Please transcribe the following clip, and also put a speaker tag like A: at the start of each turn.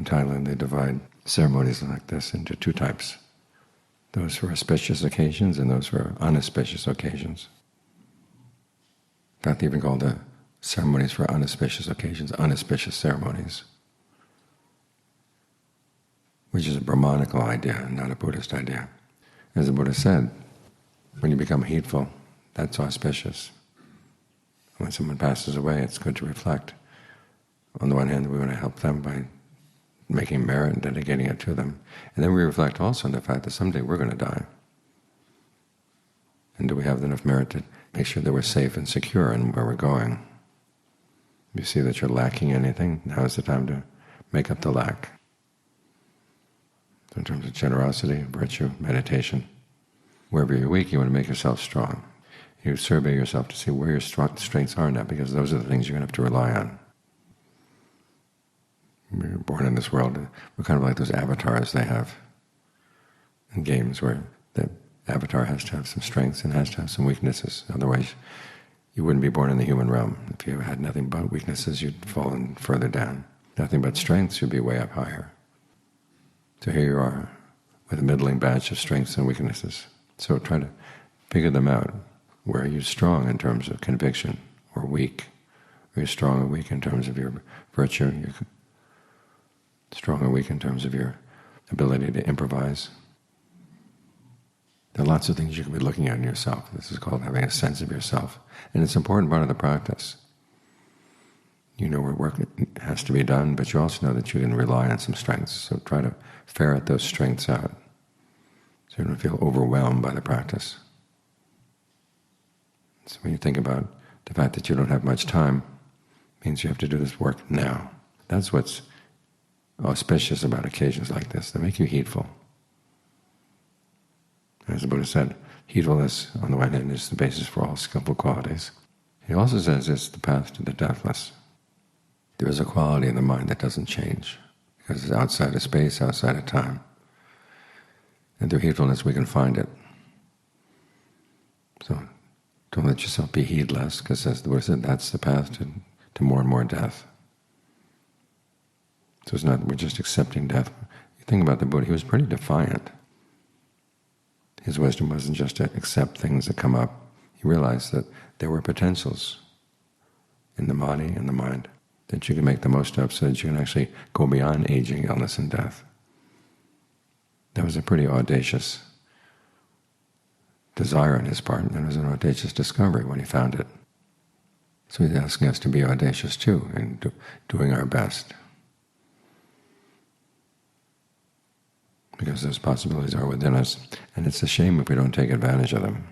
A: Thailand they divide ceremonies like this into two types: those for auspicious occasions and those for unauspicious occasions. In fact, they even call the ceremonies for unauspicious occasions unauspicious ceremonies, which is a Brahmanical idea, not a Buddhist idea. As the Buddha said, when you become heedful, that's auspicious. When someone passes away, it's good to reflect. On the one hand, we want to help them by making merit and dedicating it to them. And then we reflect also on the fact that someday we're going to die. And do we have enough merit to make sure that we're safe and secure in where we're going? If you see that you're lacking anything, now is the time to make up the lack. So in terms of generosity, virtue, meditation, wherever you're weak, you want to make yourself strong. You survey yourself to see where your strengths are now, because those are the things you're going to have to rely on. We're born in this world, we're kind of like those avatars they have in games, where the avatar has to have some strengths and has to have some weaknesses. Otherwise, you wouldn't be born in the human realm. If you had nothing but weaknesses, you'd fallen further down. Nothing but strengths, you'd be way up higher. So here you are, with a middling batch of strengths and weaknesses. So try to figure them out. Where are you strong in terms of conviction, or weak? Are you strong or weak in terms of your virtue? You're strong or weak in terms of your ability to improvise? There are lots of things you can be looking at in yourself. This is called having a sense of yourself. And it's an important part of the practice. You know where work has to be done, but you also know that you can rely on some strengths. So try to ferret those strengths out so you don't feel overwhelmed by the practice. So when you think about the fact that you don't have much time, it means you have to do this work now. That's what's auspicious about occasions like this. They make you heedful. As the Buddha said, heedfulness, on the one hand, is the basis for all skillful qualities. He also says it's the path to the deathless. There is a quality in the mind that doesn't change, because it's outside of space, outside of time. And through heedfulness we can find it. So don't let yourself be heedless, because as the Buddha said, that's the path to more and more death. So it's not we're just accepting death. You think about the Buddha, he was pretty defiant. His wisdom wasn't just to accept things that come up. He realized that there were potentials in the body and the mind that you can make the most of, so that you can actually go beyond aging, illness, and death. That was a pretty audacious desire on his part, and it was an audacious discovery when he found it. So he's asking us to be audacious too, and doing our best, because those possibilities are within us, and it's a shame if we don't take advantage of them.